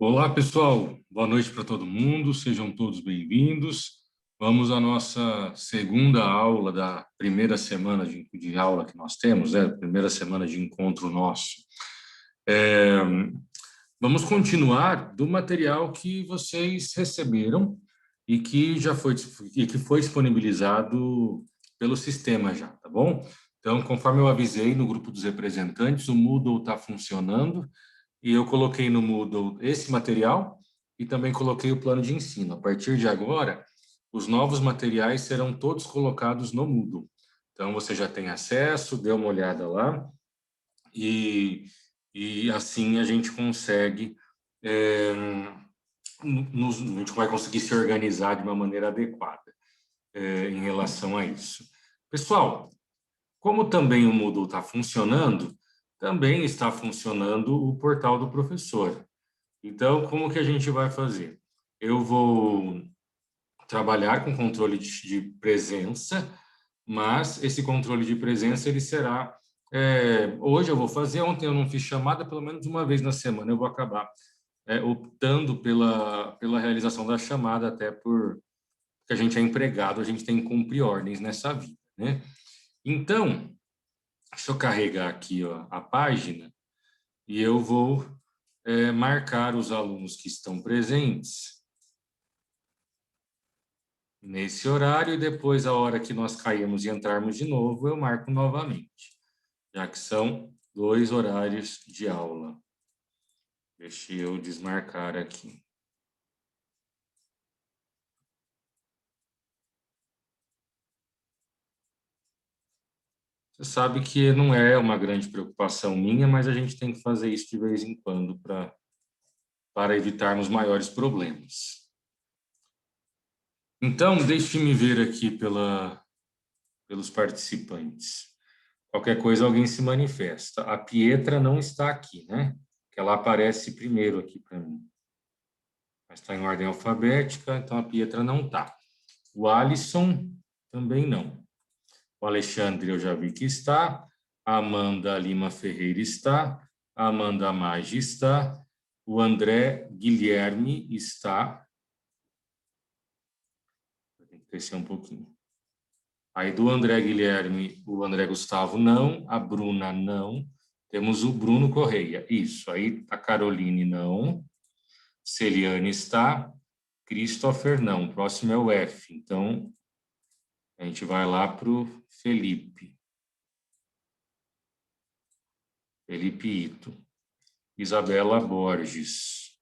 Olá, pessoal. Boa noite para todo mundo. Sejam todos bem-vindos. Vamos à nossa segunda aula da primeira semana de aula que nós temos, primeira semana de encontro nosso. É, Vamos continuar do material que vocês receberam e que foi disponibilizado pelo sistema já, tá bom? Então, conforme eu avisei no grupo dos representantes, o Moodle está funcionando. E eu coloquei no Moodle esse material e também coloquei o plano de ensino. A partir de agora, os novos materiais serão todos colocados no Moodle. Então, você já tem acesso, dê uma olhada lá e assim a gente consegue, é, a gente vai conseguir se organizar de uma maneira adequada em relação a isso. Pessoal, como também o Moodle está funcionando, também está funcionando o portal do professor. Então, como que a gente vai fazer? Eu vou trabalhar com controle de presença, mas esse controle de presença ele será hoje eu vou fazer, ontem eu não fiz chamada, pelo menos uma vez na semana eu vou acabar optando pela realização da chamada, até porque a gente é empregado, a gente tem que cumprir ordens nessa vida, né? Então, deixa eu carregar aqui ó, a página e eu vou marcar os alunos que estão presentes nesse horário e depois, a hora que nós cairmos e entrarmos de novo, eu marco novamente, já que são 2 horários de aula. Deixa eu desmarcar aqui. Você sabe que não é uma grande preocupação minha, mas a gente tem que fazer isso de vez em quando para evitarmos maiores problemas. Então, deixe-me ver aqui pelos participantes. Qualquer coisa, alguém se manifesta. A Pietra não está aqui, né? Que ela aparece primeiro aqui para mim. Mas está em ordem alfabética, então a Pietra não está. O Alisson também não. O Alexandre eu já vi que está. A Amanda Lima Ferreira está. A Amanda Maggi está. O André Guilherme está. Tem que descer um pouquinho. Aí do André Guilherme, o André Gustavo não. A Bruna não. Temos o Bruno Correia. Isso. Aí a Caroline não. Celiane está. Christopher não. O próximo é o F. Então, a gente vai lá para o Felipe. Felipe Ito. Isabela Borges.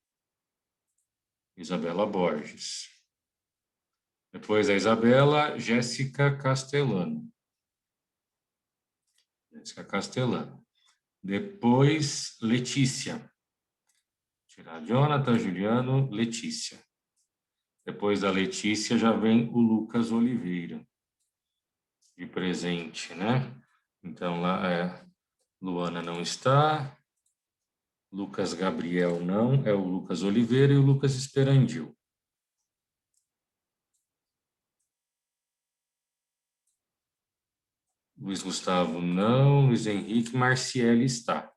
Isabela Borges. Depois da Isabela, Jéssica Castellano. Jéssica Castellano. Depois, Letícia. Tirar Jonathan, Juliano, Letícia. Depois da Letícia já vem o Lucas Oliveira. De presente, né? Então, lá Luana não está. Lucas Gabriel não, é o Lucas Oliveira e o Lucas Esperandil. Luiz Gustavo não, Luiz Henrique, Marciele está.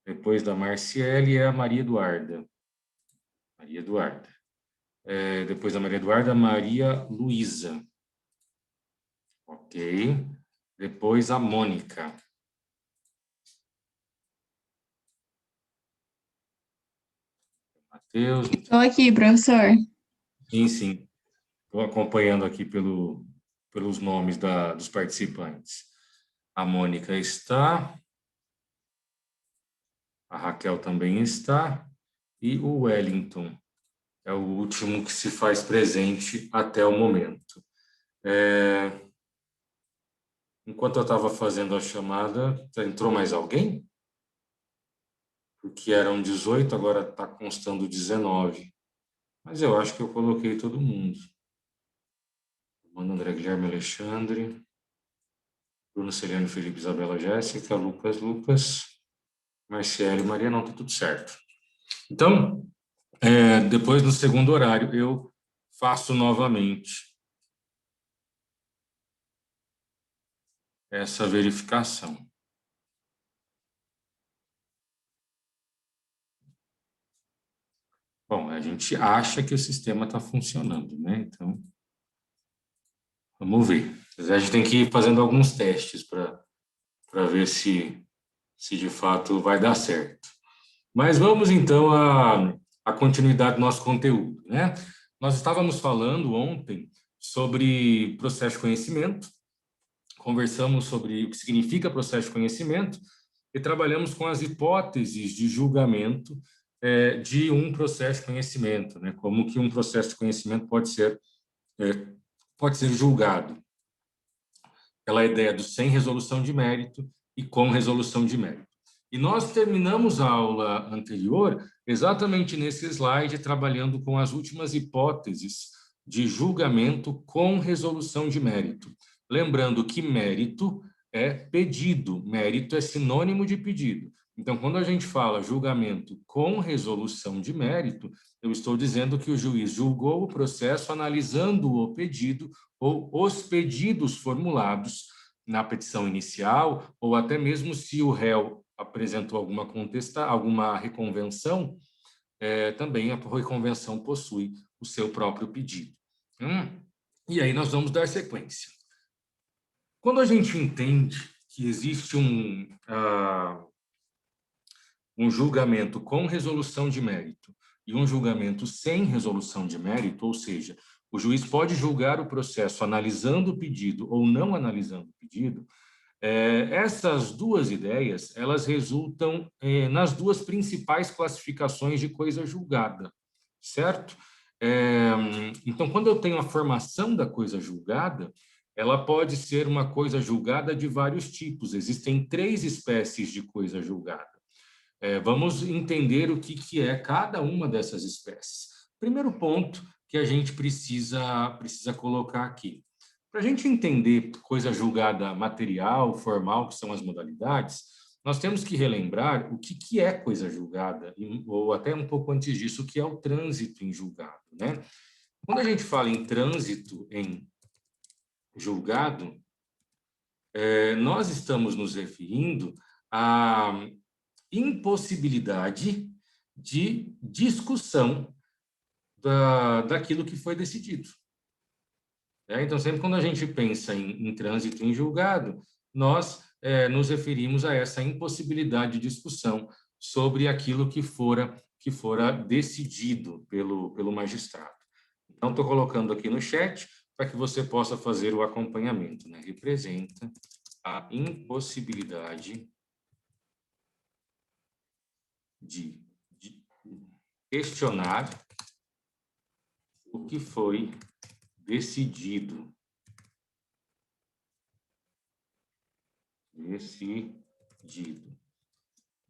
Depois da Marciele é a Maria Eduarda. Maria Eduarda. Depois da Maria Eduarda, Maria Luísa. Ok. Depois a Mônica. Matheus. Estou aqui, professor. Sim, sim. Estou acompanhando aqui pelos nomes dos participantes. A Mônica está. A Raquel também está. E o Wellington. É o último que se faz presente até o momento. Enquanto eu estava fazendo a chamada, entrou mais alguém? Porque eram 18, agora está constando 19. Mas eu acho que eu coloquei todo mundo. Mano, André Guilherme Alexandre, Bruno Celiano, Felipe, Isabela, Jéssica, Lucas, Marciele, Maria, não, está tudo certo. Então, depois no segundo horário, eu faço novamente essa verificação. Bom, a gente acha que o sistema está funcionando, né? Então, vamos ver. A gente tem que ir fazendo alguns testes para ver se de fato vai dar certo. Mas vamos então à continuidade do nosso conteúdo, né? Nós estávamos falando ontem sobre processo de conhecimento, conversamos sobre o que significa processo de conhecimento e trabalhamos com as hipóteses de julgamento de um processo de conhecimento, né? Como que um processo de conhecimento pode ser julgado pela ideia do sem resolução de mérito e com resolução de mérito. E nós terminamos a aula anterior exatamente nesse slide, trabalhando com as últimas hipóteses de julgamento com resolução de mérito. Lembrando que mérito é pedido, mérito é sinônimo de pedido. Então, quando a gente fala julgamento com resolução de mérito, eu estou dizendo que o juiz julgou o processo analisando o pedido ou os pedidos formulados na petição inicial, ou até mesmo se o réu apresentou alguma reconvenção, também a reconvenção possui o seu próprio pedido. E aí nós vamos dar sequência. Quando a gente entende que existe um julgamento com resolução de mérito e um julgamento sem resolução de mérito, ou seja, o juiz pode julgar o processo analisando o pedido ou não analisando o pedido, essas duas ideias, elas resultam nas duas principais classificações de coisa julgada, certo? Então, quando eu tenho a formação da coisa julgada, ela pode ser uma coisa julgada de vários tipos. Existem 3 espécies de coisa julgada. Vamos entender o que é cada uma dessas espécies. Primeiro ponto que a gente precisa colocar aqui. Para a gente entender coisa julgada material, formal, que são as modalidades, nós temos que relembrar o que é coisa julgada, ou até um pouco antes disso, o que é o trânsito em julgado, né? Quando a gente fala em trânsito em julgado, nós estamos nos referindo à impossibilidade de discussão daquilo que foi decidido. Então, sempre quando a gente pensa em trânsito em julgado, nós nos referimos a essa impossibilidade de discussão sobre aquilo que fora decidido pelo magistrado. Então, estou colocando aqui no chat para que você possa fazer o acompanhamento, né? Representa a impossibilidade de questionar o que foi decidido.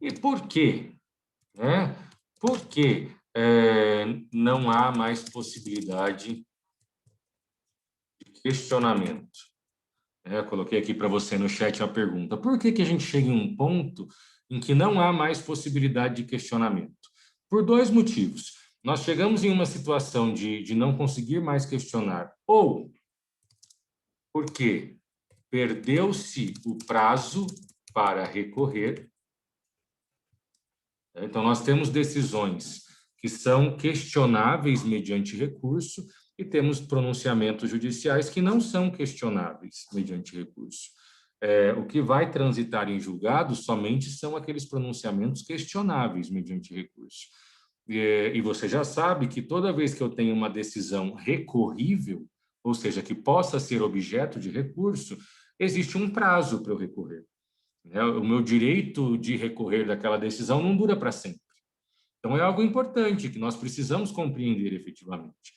E por quê? Por que não há mais possibilidade de questionamento? Coloquei aqui para você no chat a pergunta. Por que a gente chega em um ponto em que não há mais possibilidade de questionamento? Por 2 motivos. Nós chegamos em uma situação de não conseguir mais questionar, ou porque perdeu-se o prazo para recorrer. Então, nós temos decisões que são questionáveis mediante recurso e temos pronunciamentos judiciais que não são questionáveis mediante recurso. O que vai transitar em julgado somente são aqueles pronunciamentos questionáveis mediante recurso. E você já sabe que toda vez que eu tenho uma decisão recorrível, ou seja, que possa ser objeto de recurso, existe um prazo para eu recorrer. O meu direito de recorrer daquela decisão não dura para sempre. Então, é algo importante que nós precisamos compreender efetivamente.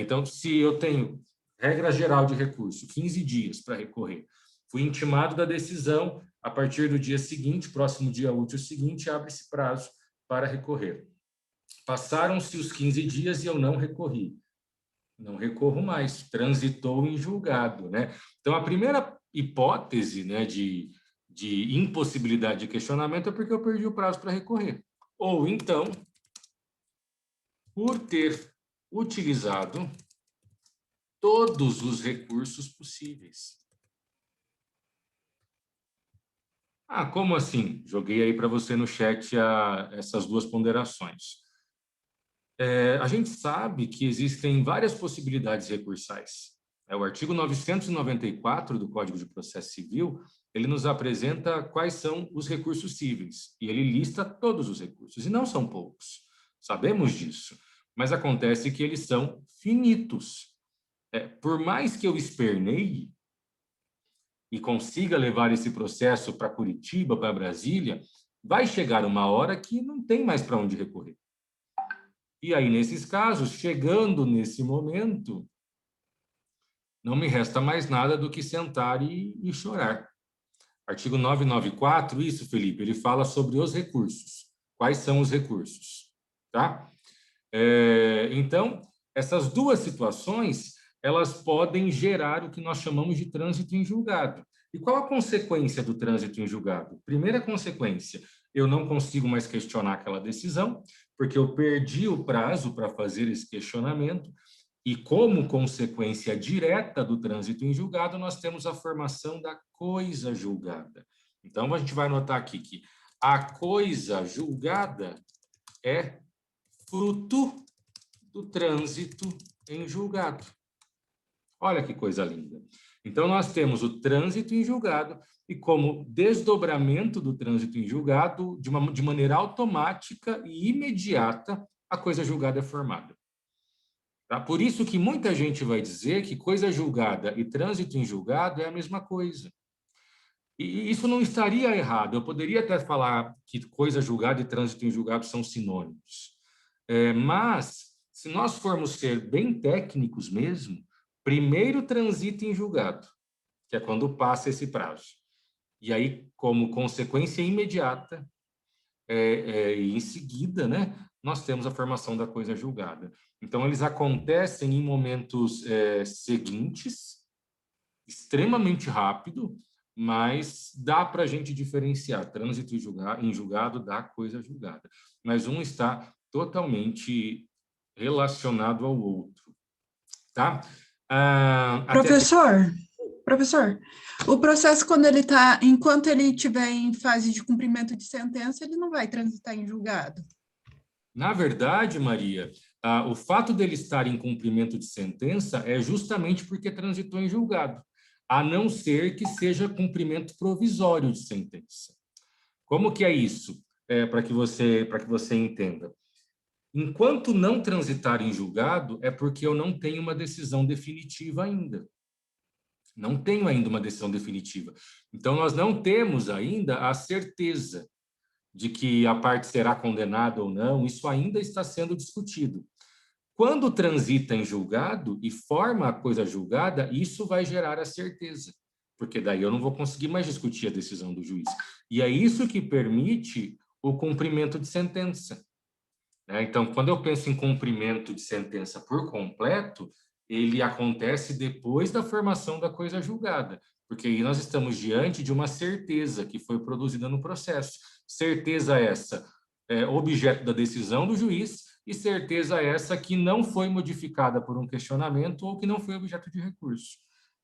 Então, se eu tenho regra geral de recurso, 15 dias para recorrer, fui intimado da decisão, a partir do dia seguinte, próximo dia útil seguinte, abre-se prazo para recorrer. Passaram-se os 15 dias e eu não recorri. Não recorro mais, transitou em julgado, né? Então, a primeira hipótese, né, de impossibilidade de questionamento é porque eu perdi o prazo para recorrer. Ou então, por ter utilizado todos os recursos possíveis. Como assim? Joguei aí para você no chat essas 2 ponderações. A gente sabe que existem várias possibilidades recursais. O artigo 994 do Código de Processo Civil, ele nos apresenta quais são os recursos cíveis, e ele lista todos os recursos, e não são poucos. Sabemos disso, mas acontece que eles são finitos. Por mais que eu esperneie e consiga levar esse processo para Curitiba, para Brasília, vai chegar uma hora que não tem mais para onde recorrer. E aí, nesses casos, chegando nesse momento, não me resta mais nada do que sentar e chorar. Artigo 994, isso, Felipe, ele fala sobre os recursos. Quais são os recursos? Tá? Então, essas duas situações, elas podem gerar o que nós chamamos de trânsito em julgado. E qual a consequência do trânsito em julgado? Primeira consequência, eu não consigo mais questionar aquela decisão, porque eu perdi o prazo para fazer esse questionamento, e como consequência direta do trânsito em julgado, nós temos a formação da coisa julgada. Então, a gente vai notar aqui que a coisa julgada é fruto do trânsito em julgado. Olha que coisa linda. Então, nós temos o trânsito em julgado e, como desdobramento do trânsito em julgado, de maneira automática e imediata, a coisa julgada é formada. Tá? Por isso que muita gente vai dizer que coisa julgada e trânsito em julgado é a mesma coisa. E isso não estaria errado. Eu poderia até falar que coisa julgada e trânsito em julgado são sinônimos. Mas, se nós formos ser bem técnicos mesmo, primeiro transita em julgado, que é quando passa esse prazo. E aí, como consequência imediata, e em seguida, né, nós temos a formação da coisa julgada. Então, eles acontecem em momentos seguintes, extremamente rápido, mas dá para a gente diferenciar trânsito em julgado da coisa julgada. Mas um está totalmente relacionado ao outro, tá? Professor, o processo, quando ele está, enquanto ele estiver em fase de cumprimento de sentença, ele não vai transitar em julgado. Na verdade, Maria, o fato dele estar em cumprimento de sentença é justamente porque transitou em julgado, a não ser que seja cumprimento provisório de sentença. Como que é isso? Para que você entenda. Enquanto não transitar em julgado, é porque eu não tenho uma decisão definitiva ainda. Não tenho ainda uma decisão definitiva. Então, nós não temos ainda a certeza de que a parte será condenada ou não, isso ainda está sendo discutido. Quando transita em julgado e forma a coisa julgada, isso vai gerar a certeza, porque daí eu não vou conseguir mais discutir a decisão do juiz. E é isso que permite o cumprimento de sentença. Então, quando eu penso em cumprimento de sentença por completo, ele acontece depois da formação da coisa julgada, porque aí nós estamos diante de uma certeza que foi produzida no processo. Certeza essa objeto da decisão do juiz e certeza essa que não foi modificada por um questionamento ou que não foi objeto de recurso.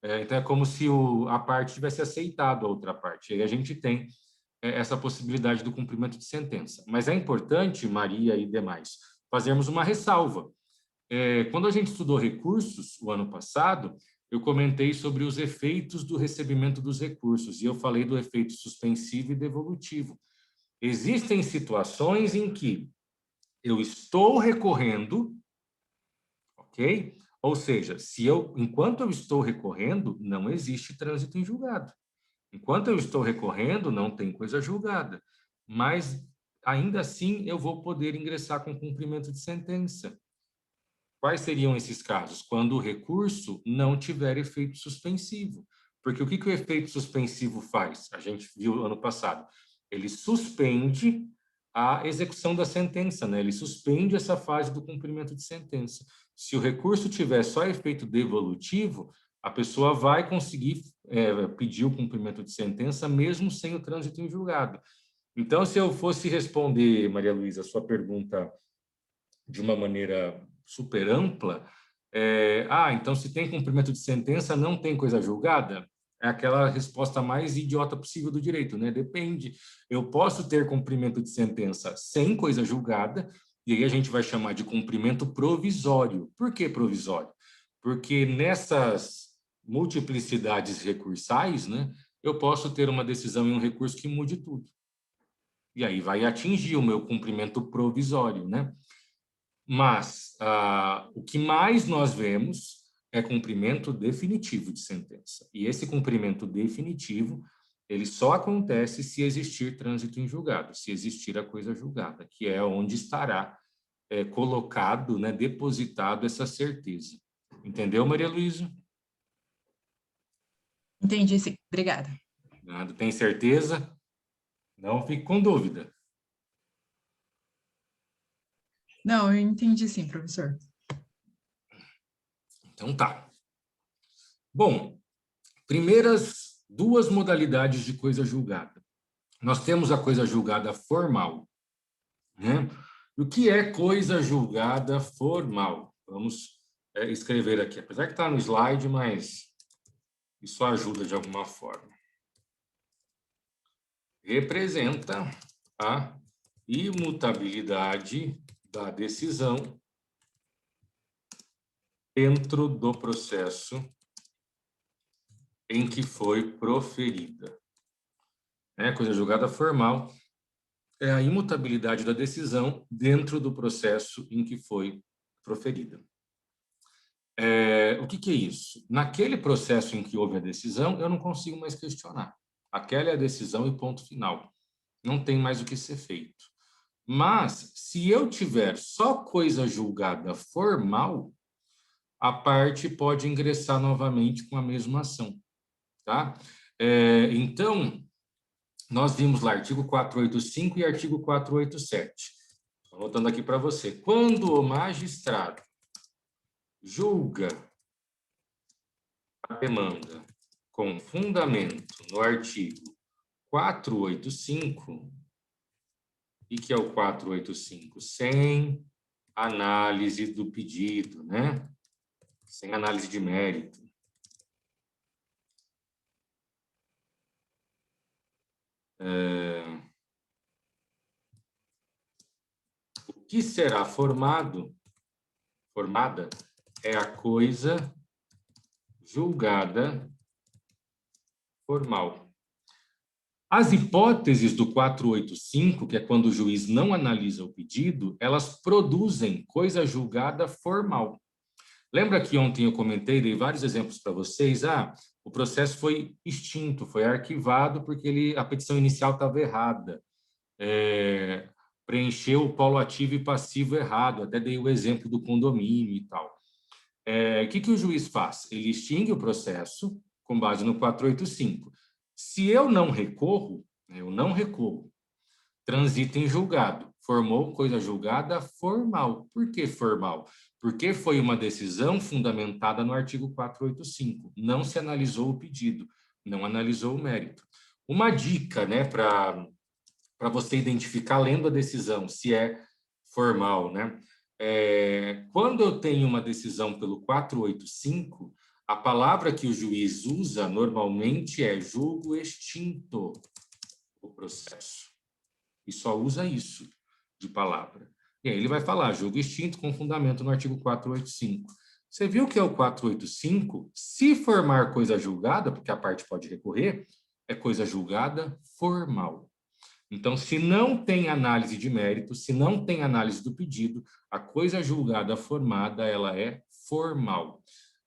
Então, é como se a parte tivesse aceitado a outra parte. Aí a gente tem essa possibilidade do cumprimento de sentença. Mas é importante, Maria e demais, fazermos uma ressalva. Quando a gente estudou recursos, o ano passado, eu comentei sobre os efeitos do recebimento dos recursos, e eu falei do efeito suspensivo e devolutivo. Existem situações em que eu estou recorrendo, ok? Ou seja, enquanto eu estou recorrendo, não existe trânsito em julgado. Enquanto eu estou recorrendo, não tem coisa julgada. Mas, ainda assim, eu vou poder ingressar com cumprimento de sentença. Quais seriam esses casos? Quando o recurso não tiver efeito suspensivo. Porque o que o efeito suspensivo faz? A gente viu ano passado. Ele suspende a execução da sentença, né? Ele suspende essa fase do cumprimento de sentença. Se o recurso tiver só efeito devolutivo, a pessoa vai conseguir pedir o cumprimento de sentença mesmo sem o trânsito em julgado. Então, se eu fosse responder, Maria Luísa, a sua pergunta de uma maneira super ampla, então se tem cumprimento de sentença, não tem coisa julgada? É aquela resposta mais idiota possível do direito, né? Depende. Eu posso ter cumprimento de sentença sem coisa julgada E aí a gente vai chamar de cumprimento provisório. Por que provisório? Porque nessas multiplicidades recursais, né, eu posso ter uma decisão e um recurso que mude tudo. E aí vai atingir o meu cumprimento provisório, né? Mas o que mais nós vemos é cumprimento definitivo de sentença. E esse cumprimento definitivo, ele só acontece se existir trânsito em julgado, se existir a coisa julgada, que é onde estará colocado, né, depositado essa certeza. Entendeu, Maria Luísa? Entendi, sim. Obrigada. Nada, tem certeza? Não fique com dúvida. Não, eu entendi sim, professor. Então tá. Bom, primeiras duas modalidades de coisa julgada. Nós temos a coisa julgada formal, né? O que é coisa julgada formal? Vamos escrever aqui. Apesar que está no slide, mas isso ajuda de alguma forma. Representa a imutabilidade da decisão dentro do processo em que foi proferida. Coisa julgada formal é a imutabilidade da decisão dentro do processo em que foi proferida. O que é isso? Naquele processo em que houve a decisão, eu não consigo mais questionar. Aquela é a decisão e ponto final. Não tem mais o que ser feito. Mas, se eu tiver só coisa julgada formal, a parte pode ingressar novamente com a mesma ação. Tá? Então, nós vimos lá artigo 485 e artigo 487. Voltando aqui para você. Quando o magistrado julga a demanda com fundamento no artigo 485, e que é o 485 sem análise do pedido, né? Sem análise de mérito. O que será formada é a coisa julgada formal. As hipóteses do 485, que é quando o juiz não analisa o pedido, elas produzem coisa julgada formal. Lembra que ontem eu comentei, dei vários exemplos para vocês? O processo foi extinto, foi arquivado porque a petição inicial estava errada. Preencheu o polo ativo e passivo errado, até dei o exemplo do condomínio e tal. O que o juiz faz? Ele extingue o processo com base no 485. Se eu não recorro, transita em julgado. Formou coisa julgada formal. Por que formal? Porque foi uma decisão fundamentada no artigo 485. Não se analisou o pedido, não analisou o mérito. Uma dica, né, para você identificar lendo a decisão se é formal, né? Quando eu tenho uma decisão pelo 485, a palavra que o juiz usa normalmente é julgo extinto o processo. E só usa isso de palavra. E aí ele vai falar julgo extinto com fundamento no artigo 485. Você viu que é o 485? Se formar coisa julgada, porque a parte pode recorrer, é coisa julgada formal. Então, se não tem análise de mérito, se não tem análise do pedido, a coisa julgada formada, ela é formal.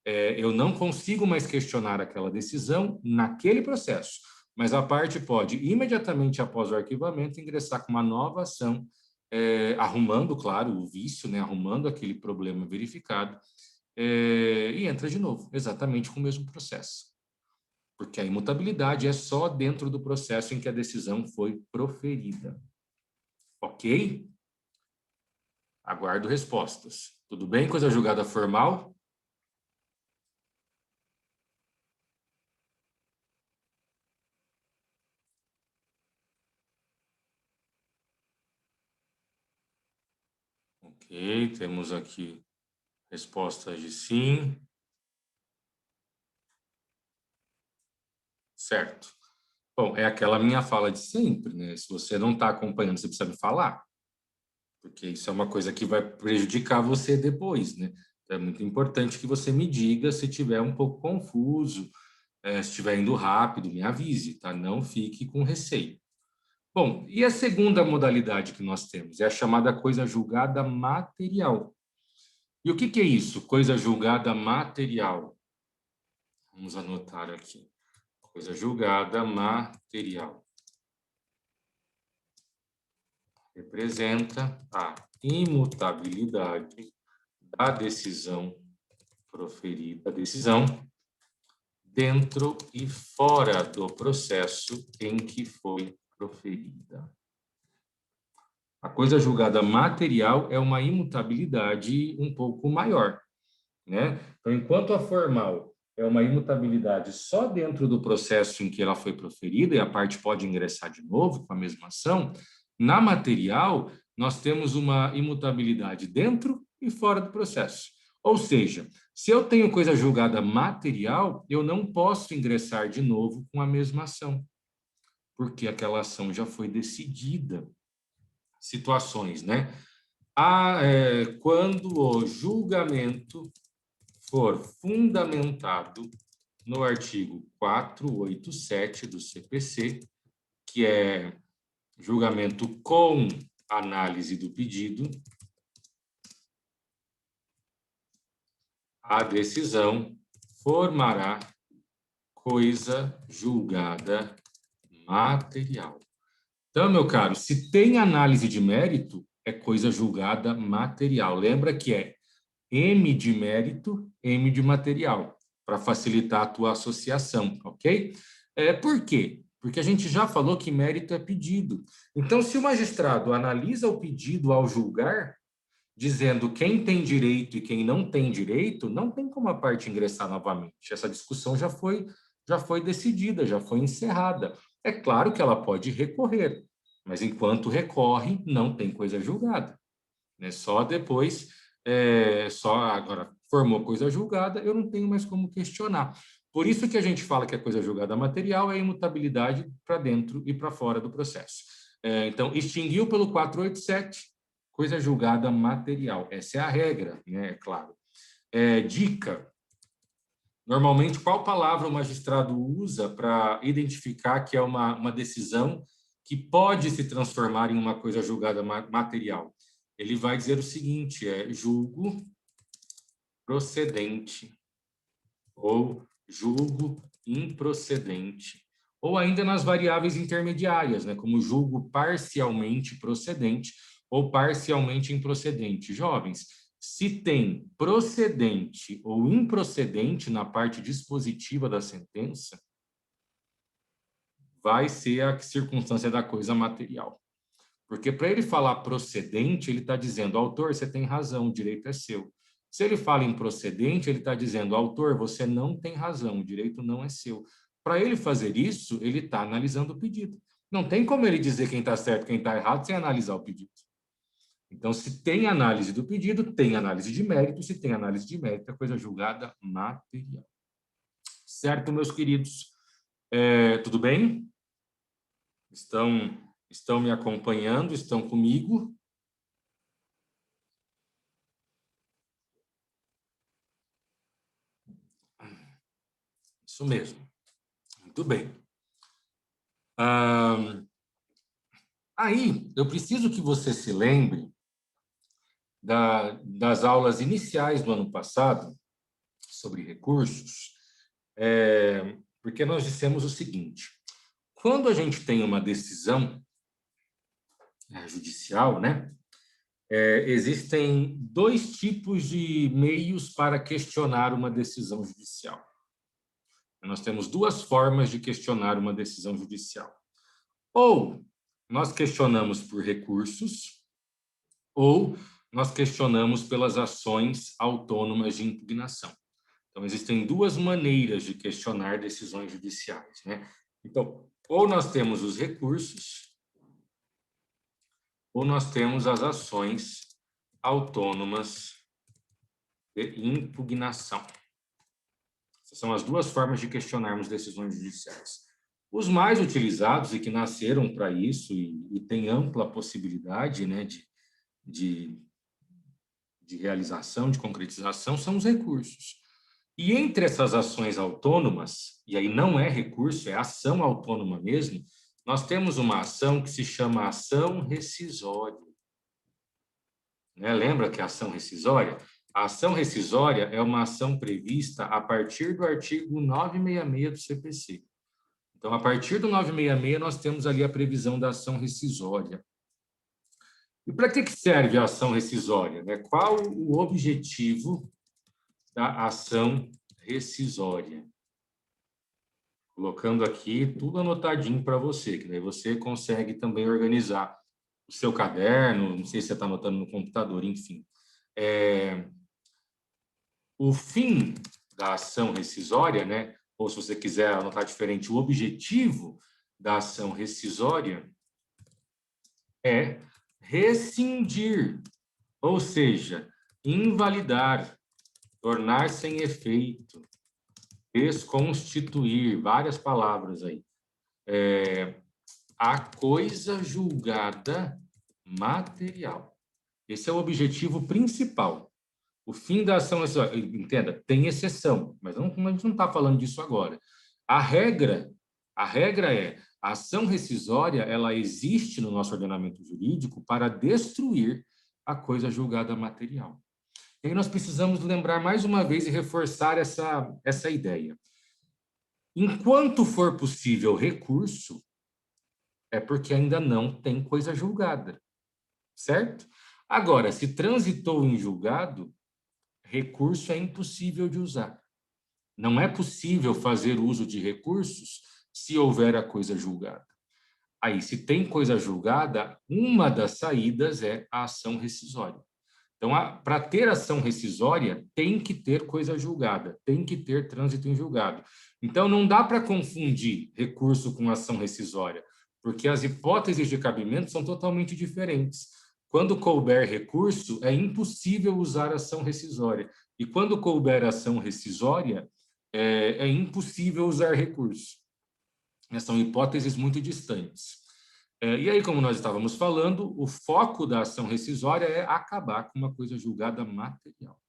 Eu não consigo mais questionar aquela decisão naquele processo, mas a parte pode, imediatamente após o arquivamento, ingressar com uma nova ação, arrumando, claro, o vício, né, arrumando aquele problema verificado, e entra de novo, exatamente com o mesmo processo. Porque a imutabilidade é só dentro do processo em que a decisão foi proferida. Ok? Aguardo respostas. Tudo bem? Coisa julgada formal? Ok, temos aqui respostas de sim. Certo. Bom, é aquela minha fala de sempre, né? Se você não está acompanhando, você precisa me falar. porque isso é uma coisa que vai prejudicar você depois, né? Então, é muito importante que você me diga se estiver um pouco confuso, se estiver indo rápido, me avise, tá? Não fique com receio. Bom, e a segunda modalidade que nós temos é a chamada coisa julgada material. E o que é isso, coisa julgada material? Vamos anotar aqui. Coisa julgada material. Representa a imutabilidade da decisão proferida, dentro e fora do processo em que foi proferida. A coisa julgada material é uma imutabilidade um pouco maior, né? Então, enquanto a formal é uma imutabilidade só dentro do processo em que ela foi proferida, e a parte pode ingressar de novo com a mesma ação, na material, nós temos uma imutabilidade dentro e fora do processo. Ou seja, se eu tenho coisa julgada material, eu não posso ingressar de novo com a mesma ação, porque aquela ação já foi decidida. Situações, né? Quando o julgamento for fundamentado no artigo 487 do CPC, que é julgamento com análise do pedido, a decisão formará coisa julgada material. Então, meu caro, se tem análise de mérito, é coisa julgada material. Lembra que é M de mérito, M de material, para facilitar a tua associação, ok? Por quê? Porque a gente já falou que mérito é pedido. Então, se o magistrado analisa o pedido ao julgar, dizendo quem tem direito e quem não tem direito, não tem como a parte ingressar novamente. Essa discussão já foi decidida, já foi encerrada. É claro que ela pode recorrer, mas enquanto recorre, não tem coisa julgada, né? Só depois, só agora formou coisa julgada, eu não tenho mais como questionar. Por isso que a gente fala que a coisa julgada material é imutabilidade para dentro e para fora do processo. Então, extinguiu pelo 487, coisa julgada material. Essa é a regra, né? É claro. Dica. Normalmente, qual palavra o magistrado usa para identificar que é uma decisão que pode se transformar em uma coisa julgada material? Ele vai dizer o seguinte, julgo procedente ou julgo improcedente, ou ainda nas variáveis intermediárias, né, como julgo parcialmente procedente ou parcialmente improcedente. Jovens, se tem procedente ou improcedente na parte dispositiva da sentença, vai ser a circunstância da coisa material. Porque para ele falar procedente, ele está dizendo, autor, você tem razão, o direito é seu. Se ele fala improcedente, ele está dizendo, autor, você não tem razão, o direito não é seu. Para ele fazer isso, ele está analisando o pedido. Não tem como ele dizer quem está certo, quem está errado, sem analisar o pedido. Então, se tem análise do pedido, tem análise de mérito. Se tem análise de mérito, é coisa julgada material. Certo, meus queridos? Tudo bem? Estão me acompanhando? Estão comigo? Isso mesmo. Muito bem. Aí, eu preciso que você se lembre das aulas iniciais do ano passado, sobre recursos, porque nós dissemos o seguinte, quando a gente tem uma decisão judicial, né, existem dois tipos de meios para questionar uma decisão judicial. Nós temos duas formas de questionar uma decisão judicial. Ou nós questionamos por recursos, ou nós questionamos pelas ações autônomas de impugnação. Então, existem duas maneiras de questionar decisões judiciais, né? Então, ou nós temos os recursos, ou nós temos as ações autônomas de impugnação. Essas são as duas formas de questionarmos decisões judiciais. Os mais utilizados e que nasceram para isso e têm ampla possibilidade, né, de realização, de concretização, são os recursos. E entre essas ações autônomas, e aí não é recurso, é ação autônoma mesmo, nós temos uma ação que se chama ação rescisória. Né? Lembra que a ação rescisória? A ação rescisória é uma ação prevista a partir do artigo 966 do CPC. Então, a partir do 966, nós temos ali a previsão da ação rescisória. E para que serve a ação rescisória? Né? Qual o objetivo da ação rescisória? Colocando aqui tudo anotadinho para você, que daí você consegue também organizar o seu caderno, não sei se você está anotando no computador, enfim. O fim da ação rescisória, né? Ou se você quiser anotar diferente, o objetivo da ação rescisória é rescindir, ou seja, invalidar, tornar sem efeito, desconstituir, várias palavras aí. A coisa julgada material. Esse é o objetivo principal. O fim da ação, entenda, tem exceção, mas a gente não está falando disso agora. A regra é, a ação rescisória, ela existe no nosso ordenamento jurídico para destruir a coisa julgada material. E aí nós precisamos lembrar mais uma vez e reforçar essa ideia. Enquanto for possível recurso, é porque ainda não tem coisa julgada, certo? Agora, se transitou em julgado, recurso é impossível de usar. Não é possível fazer uso de recursos se houver a coisa julgada. Aí, se tem coisa julgada, uma das saídas é a ação rescisória. Então, para ter ação rescisória, tem que ter coisa julgada, tem que ter trânsito em julgado. Então, não dá para confundir recurso com ação rescisória, porque as hipóteses de cabimento são totalmente diferentes. Quando couber recurso, é impossível usar ação rescisória. E quando couber ação rescisória, é impossível usar recurso. São hipóteses muito distantes. E aí, como nós estávamos falando, o foco da ação rescisória é acabar com uma coisa julgada material.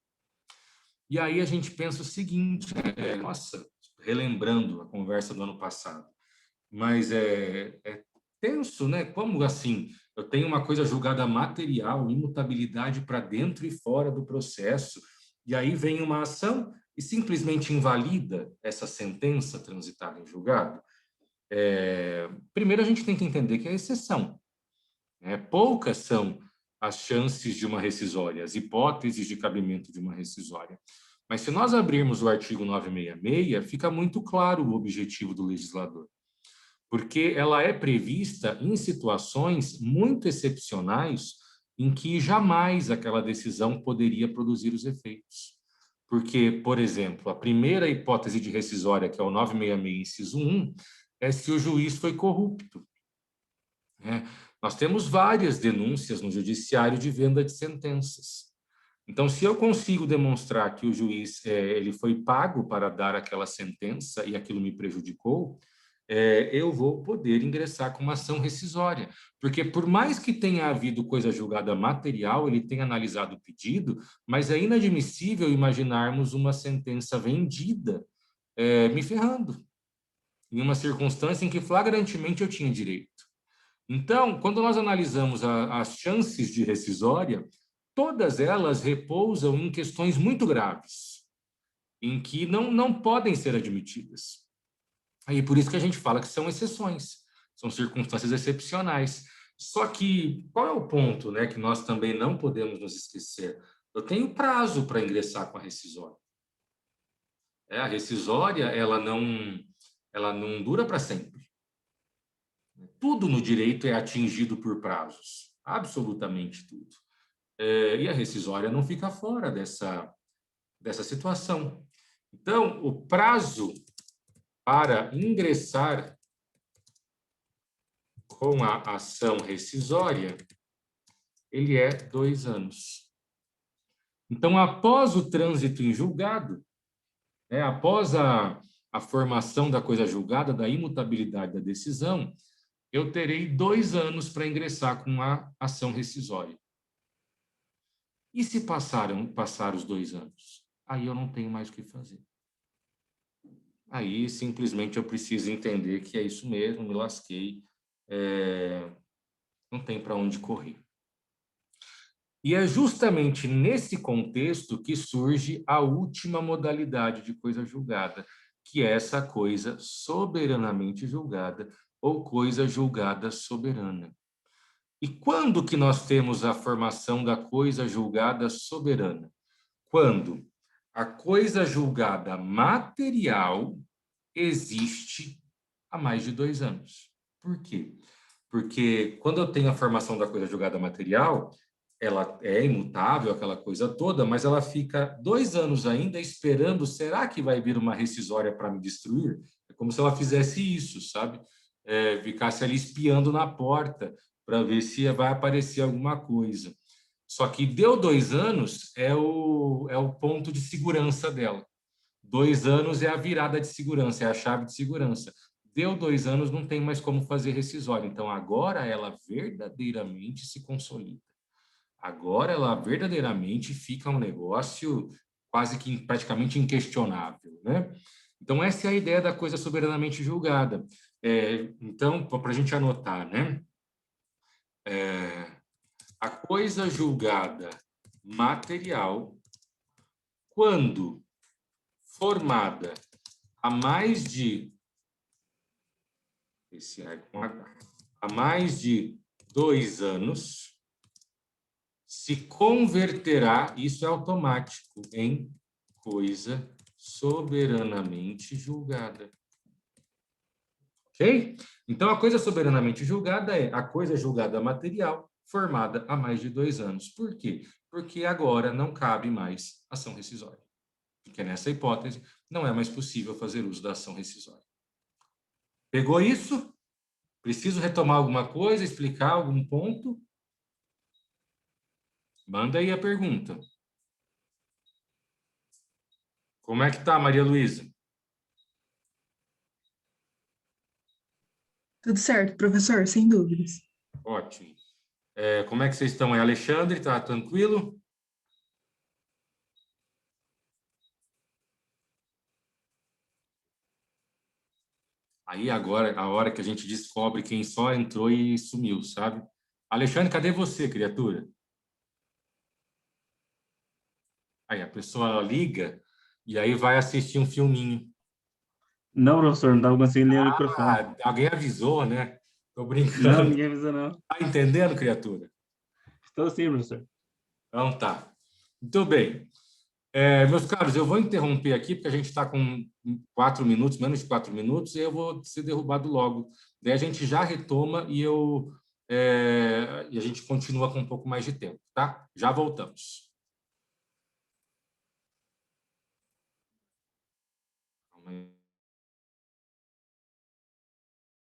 E aí a gente pensa o seguinte, nossa, relembrando a conversa do ano passado, mas é tenso, né? Como assim? Eu tenho uma coisa julgada material, imutabilidade para dentro e fora do processo, e aí vem uma ação e simplesmente invalida essa sentença transitada em julgado? Primeiro, a gente tem que entender que é exceção. Poucas são as chances de uma rescisória, as hipóteses de cabimento de uma rescisória. Mas se nós abrirmos o artigo 966, fica muito claro o objetivo do legislador, porque ela é prevista em situações muito excepcionais em que jamais aquela decisão poderia produzir os efeitos. Porque, por exemplo, a primeira hipótese de rescisória, que é o 966, inciso 1, é se o juiz foi corrupto. Nós temos várias denúncias no judiciário de venda de sentenças. Então, se eu consigo demonstrar que o juiz ele foi pago para dar aquela sentença e aquilo me prejudicou, eu vou poder ingressar com uma ação rescisória. Porque, por mais que tenha havido coisa julgada material, ele tenha analisado o pedido, mas é inadmissível imaginarmos uma sentença vendida me ferrando, em uma circunstância em que flagrantemente eu tinha direito. Então, quando nós analisamos as chances de rescisória, todas elas repousam em questões muito graves, em que não podem ser admitidas. Aí por isso que a gente fala que são exceções, são circunstâncias excepcionais. Só que qual é o ponto, né, que nós também não podemos nos esquecer? Eu tenho prazo para ingressar com a rescisória. A rescisória, ela não dura para sempre. Tudo no direito é atingido por prazos, absolutamente tudo. E a rescisória não fica fora dessa situação. Então, o prazo para ingressar com a ação rescisória, ele é 2 anos. Então, após o trânsito em julgado, após a formação da coisa julgada, da imutabilidade da decisão, eu terei 2 anos para ingressar com a ação rescisória. E se passar os 2 anos? Aí eu não tenho mais o que fazer. Aí, simplesmente, eu preciso entender que é isso mesmo, me lasquei, não tem para onde correr. E é justamente nesse contexto que surge a última modalidade de coisa julgada, que é essa coisa soberanamente julgada ou coisa julgada soberana. E quando que nós temos a formação da coisa julgada soberana? Quando a coisa julgada material existe há mais de 2 anos. Por quê? Porque quando eu tenho a formação da coisa julgada material, ela é imutável, aquela coisa toda, mas ela fica 2 anos ainda esperando, será que vai vir uma rescisória para me destruir? É como se ela fizesse isso, sabe? Ficasse ali espiando na porta para ver se vai aparecer alguma coisa. Só que deu 2 anos, é o ponto de segurança dela. 2 anos é a virada de segurança, é a chave de segurança. Deu 2 anos, não tem mais como fazer rescisório. Então, agora ela verdadeiramente se consolida. Agora ela verdadeiramente fica um negócio quase que praticamente inquestionável, né? Então, essa é a ideia da coisa soberanamente julgada. Então, para a gente anotar, né? A coisa julgada material, quando formada há mais de há mais de 2 anos, se converterá, isso é automático, em coisa soberanamente julgada. Ok? Então, a coisa soberanamente julgada é a coisa julgada material formada há mais de 2 anos. Por quê? Porque agora não cabe mais ação rescisória. Porque nessa hipótese não é mais possível fazer uso da ação rescisória. Pegou isso? Preciso retomar alguma coisa, explicar algum ponto? Manda aí a pergunta. Como é que tá, Maria Luísa? Tudo certo, professor, sem dúvidas. Ótimo. Como é que vocês estão aí? Alexandre, tá tranquilo? Aí agora, a hora que a gente descobre quem só entrou e sumiu, sabe? Alexandre, cadê você, criatura? Aí a pessoa liga e aí vai assistir um filminho. Não, professor, não estava conseguindo ler o microfone. Alguém avisou, né? Tô brincando. Não, ninguém avisou, não. Tá entendendo, criatura? Estou sim, professor. Então tá. Muito bem. Meus caros, eu vou interromper aqui, porque a gente está com 4 minutos, menos de 4 minutos, e eu vou ser derrubado logo. Daí a gente já retoma e a gente continua com um pouco mais de tempo, tá? Já voltamos.